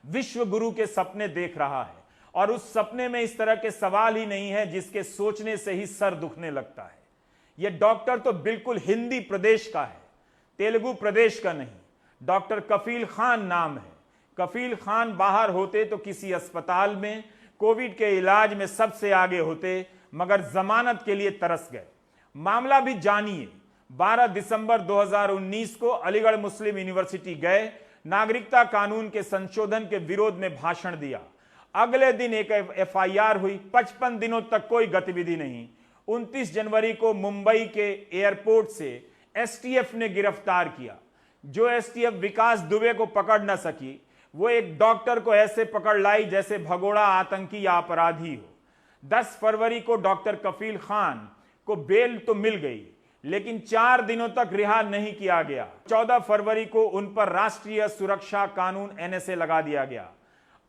विश्व गुरु के सपने देख रहा है और उस सपने में इस तरह के सवाल ही नहीं है जिसके सोचने से ही सर दुखने लगता है। यह डॉक्टर तो बिल्कुल हिंदी प्रदेश का है, तेलुगु प्रदेश का नहीं। डॉक्टर कफील खान नाम है। कफील खान बाहर होते तो किसी अस्पताल में कोविड के इलाज में सबसे आगे होते, मगर जमानत के लिए तरस गए। मामला भी जानिए। 12 दिसंबर 2019 को अलीगढ़ मुस्लिम यूनिवर्सिटी गए, नागरिकता कानून के संशोधन के विरोध में भाषण दिया। अगले दिन एक एफआईआर हुई। 55 दिनों तक कोई गतिविधि नहीं। 29 जनवरी को मुंबई के एयरपोर्ट से एसटीएफ ने गिरफ्तार किया। जो एसटीएफ विकास दुबे को पकड़ न सकी, वो एक डॉक्टर को ऐसे पकड़ लाई जैसे भगोड़ा आतंकी या अपराधी हो। 10 फरवरी को डॉक्टर कफील खान को बेल तो मिल गई, लेकिन 4 दिनों तक रिहा नहीं किया गया। 14 फरवरी को उन पर राष्ट्रीय सुरक्षा कानून एनएसए लगा दिया गया।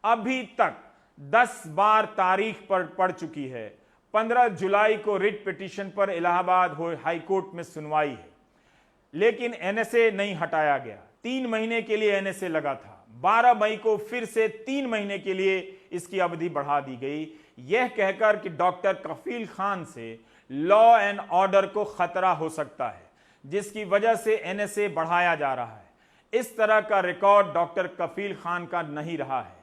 अभी तक 10 बार तारीख पर पड़ चुकी है। 15 जुलाई को रिट पिटीशन पर इलाहाबाद हाईकोर्ट में सुनवाई है, लेकिन एनएसए नहीं हटाया गया। 3 महीने के लिए एनएसए लगा था। 12 मई को फिर से 3 महीने के लिए इसकी अवधि बढ़ा दी गई, यह कहकर कि डॉक्टर कफील खान से लॉ एंड ऑर्डर को खतरा हो सकता है, जिसकी वजह से एनएसए बढ़ाया जा रहा है। इस तरह का रिकॉर्ड डॉक्टर कफील खान का नहीं रहा है।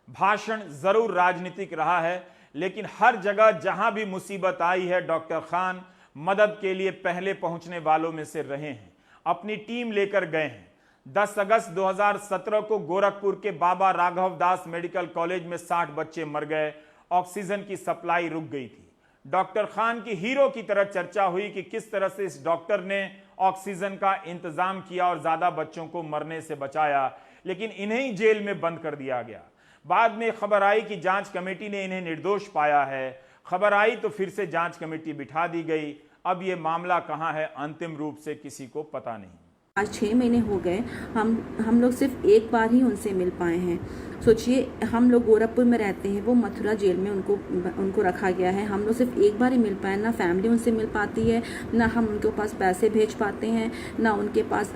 भाषण जरूर राजनीतिक रहा है, लेकिन हर जगह जहां भी मुसीबत आई है, डॉक्टर खान मदद के लिए पहले पहुंचने वालों में से रहे हैं। अपनी टीम लेकर गए हैं। 10 अगस्त 2017 को गोरखपुर के बाबा राघव दास मेडिकल कॉलेज में 60 बच्चे मर गए। ऑक्सीजन की सप्लाई रुक गई थी। डॉक्टर खान की हीरो की तरह चर्चा हुई कि किस तरह से इस डॉक्टर ने ऑक्सीजन का इंतजाम किया और ज्यादा बच्चों को मरने से बचाया, लेकिन इन्हें ही जेल में बंद कर दिया गया। बाद में खबर आई कि जांच कमेटी ने इन्हें निर्दोष पाया है। खबर आई तो फिर से जांच कमेटी बिठा दी गई। अब ये मामला कहां है, अंतिम रूप से किसी को पता नहीं। आज 6 महीने हो गए, हम लोग सिर्फ एक बार ही उनसे मिल पाए हैं। सोचिए, हम लोग गोरखपुर में रहते हैं, वो मथुरा जेल में उनको रखा गया है। हम लोग सिर्फ एक बार ही मिल पाए। ना फैमिली उनसे मिल पाती है, ना हम उनके पास पैसे भेज पाते हैं, ना उनके पास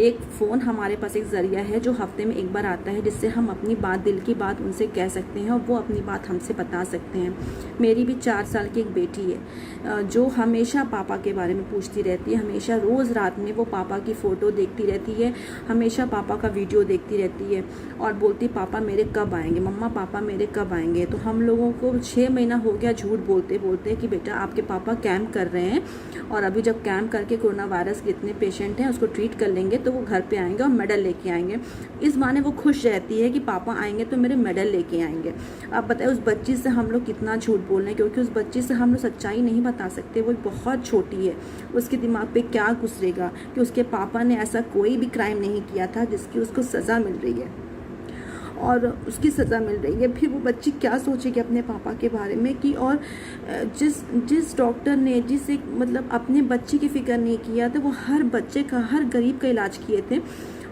एक फ़ोन हमारे पास एक ज़रिया है जो हफ्ते में एक बार आता है, जिससे हम अपनी बात, दिल की बात उनसे कह सकते हैं और वो अपनी बात हमसे बता सकते हैं। मेरी भी 4 साल की एक बेटी है जो हमेशा पापा के बारे में पूछती रहती है। हमेशा रोज़ रात में वो पापा की फ़ोटो देखती रहती है, हमेशा पापा का वीडियो देखती रहती है और बोलती, पापा मेरे कब आएंगे, मम्मा पापा मेरे कब आएंगे। तो हम लोगों को 6 महीना हो गया झूठ बोलते बोलते कि बेटा आपके पापा कैंप कर रहे हैं और अभी जब कैंप करके कोरोना वायरस के इतने पेशेंट हैं उसको ट्रीट कर लेंगे तो वो घर पे आएंगे और मेडल लेके आएंगे। इस बहाने वो खुश रहती है कि पापा आएंगे तो मेरे मेडल लेके आएंगे। अब बताए उस बच्ची से हम लोग कितना झूठ बोल रहे हैं, क्योंकि उस बच्ची से हम लोग सच्चाई नहीं बता सकते। वो बहुत छोटी है, उसके दिमाग पे क्या गुजरेगा कि उसके पापा ने ऐसा कोई भी क्राइम नहीं किया था जिसकी उसको सज़ा मिल रही है और उसकी सज़ा मिल रही है। फिर वो बच्ची क्या सोचेगी अपने पापा के बारे में कि और जिस डॉक्टर ने मतलब अपने बच्चे की फिक्र नहीं किया था, वो हर बच्चे का, हर गरीब का इलाज किए थे,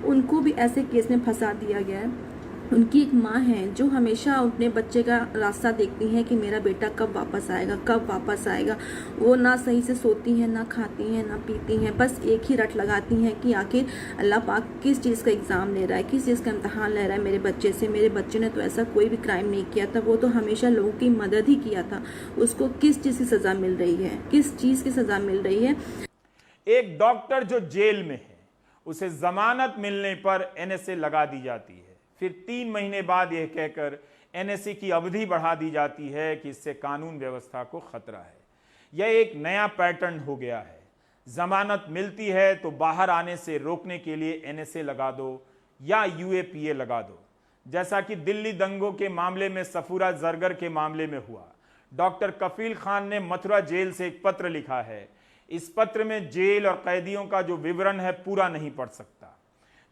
उनको भी ऐसे केस में फंसा दिया गया है। उनकी एक माँ है जो हमेशा अपने बच्चे का रास्ता देखती हैं कि मेरा बेटा कब वापस आएगा, कब वापस आएगा। वो ना सही से सोती हैं, ना खाती हैं, ना पीती हैं, बस एक ही रट लगाती हैं कि आखिर अल्लाह पाक किस चीज़ का एग्ज़ाम ले रहा है, किस चीज़ का इम्तहान ले रहा है मेरे बच्चे से। मेरे बच्चे ने तो ऐसा कोई भी क्राइम नहीं किया था, वो तो हमेशा लोगों की मदद ही किया था। उसको किस चीज़ की सज़ा मिल रही है, किस चीज़ की सज़ा मिल रही है। एक डॉक्टर जो जेल में है, उसे जमानत मिलने पर एनएसए लगा दी जाती है। फिर 3 महीने बाद यह कहकर एनएसए की अवधि बढ़ा दी जाती है कि इससे कानून व्यवस्था को खतरा है। यह एक नया पैटर्न हो गया है। जमानत मिलती है तो बाहर आने से रोकने के लिए एनएसए लगा दो या यूएपीए लगा दो, जैसा कि दिल्ली दंगों के मामले में सफूरा जरगर के मामले में हुआ। डॉक्टर कफील खान ने मथुरा जेल से एक पत्र लिखा है। इस पत्र में जेल और कैदियों का जो विवरण है पूरा नहीं पढ़ सकता।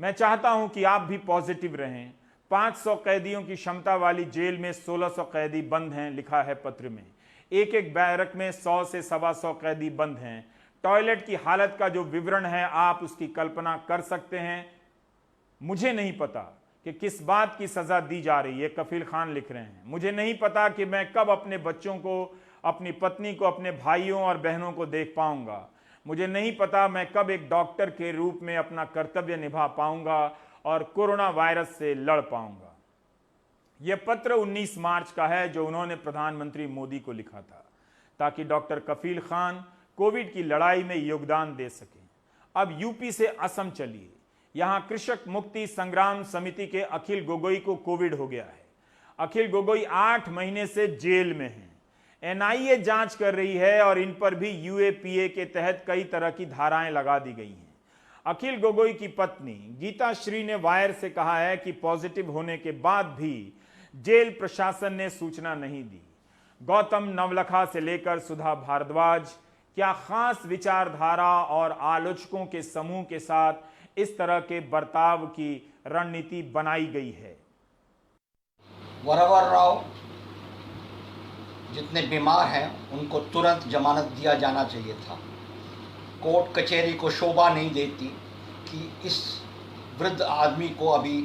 मैं चाहता हूं कि आप भी पॉजिटिव रहें। 500 कैदियों की क्षमता वाली जेल में 1600 कैदी बंद हैं, लिखा है पत्र में। एक एक बैरक में 100 से 125 कैदी बंद हैं। टॉयलेट की हालत का जो विवरण है, आप उसकी कल्पना कर सकते हैं। मुझे नहीं पता कि किस बात की सजा दी जा रही है, कफील खान लिख रहे हैं। मुझे नहीं पता कि मैं कब अपने बच्चों को, अपनी पत्नी को, अपने भाइयों और बहनों को देख पाऊंगा। मुझे नहीं पता मैं कब एक डॉक्टर के रूप में अपना कर्तव्य निभा पाऊंगा और कोरोना वायरस से लड़ पाऊंगा। यह पत्र 19 मार्च का है जो उन्होंने प्रधानमंत्री मोदी को लिखा था ताकि डॉक्टर कफील खान कोविड की लड़ाई में योगदान दे सकें। अब यूपी से असम चलिए। यहां कृषक मुक्ति संग्राम समिति के अखिल गोगोई को कोविड हो गया है। अखिल गोगोई 8 महीने से जेल में हैं। एनआईए जांच कर रही है और इन पर भी यूएपीए के तहत कई तरह की धाराएं लगा दी गई हैं। अखिल गोगोई की पत्नी गीता श्री ने वायर से कहा है कि पॉजिटिव होने के बाद भी जेल प्रशासन ने सूचना नहीं दी। गौतम नवलखा से लेकर सुधा भारद्वाज, क्या खास विचारधारा और आलोचकों के समूह के साथ इस तरह के बर्ताव की रणनीति बनाई गई है? वरवर राव जितने बीमार हैं उनको तुरंत जमानत दिया जाना चाहिए था। कोर्ट कचहरी को शोभा नहीं देती कि इस वृद्ध आदमी को अभी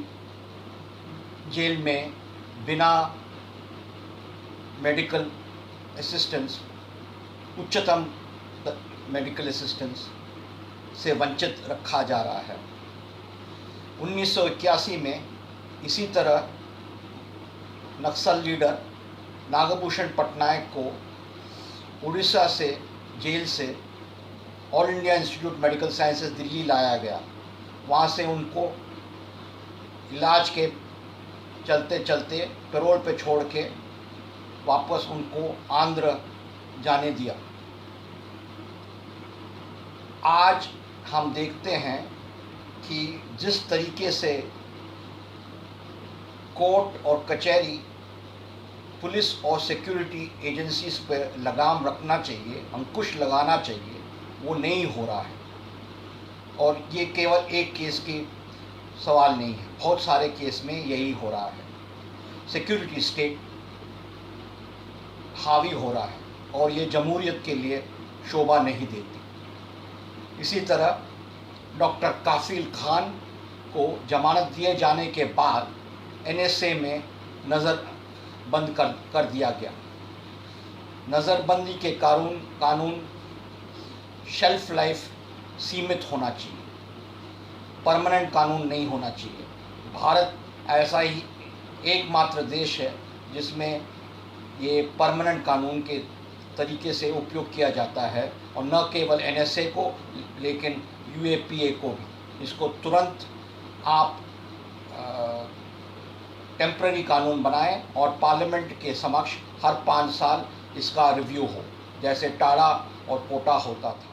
जेल में बिना मेडिकल असिस्टेंस, उच्चतम मेडिकल असिस्टेंस से वंचित रखा जा रहा है। 1981 में इसी तरह नक्सल लीडर नागभूषण पटनायक को उड़ीसा से जेल से all India institute medical sciences Delhi लाया गया। वहाँ से उनको इलाज के चलते चलते पैरोल पे छोड़ के वापस उनको आंध्र जाने दिया। आज हम देखते हैं कि जिस तरीके से कोर्ट और कचहरी, पुलिस और सिक्योरिटी एजेंसीज पर लगाम रखना चाहिए, अंकुश लगाना चाहिए, वो नहीं हो रहा है। और ये केवल एक केस की सवाल नहीं है, बहुत सारे केस में यही हो रहा है। सिक्योरिटी स्टेट हावी हो रहा है और ये जमहूरियत के लिए शोभा नहीं देती। इसी तरह डॉक्टर काफिल खान को जमानत दिए जाने के बाद एनएसए में नज़र बंद कर दिया गया। नज़रबंदी के कानून शेल्फ लाइफ सीमित होना चाहिए, परमानेंट कानून नहीं होना चाहिए। भारत ऐसा ही एकमात्र देश है जिसमें ये परमानेंट कानून के तरीके से उपयोग किया जाता है, और न केवल एनएसए को लेकिन यूएपीए को भी। इसको तुरंत आप टेम्पररी कानून बनाएं और पार्लियामेंट के समक्ष हर 5 साल इसका रिव्यू हो, जैसे टाड़ा और कोटा होता था।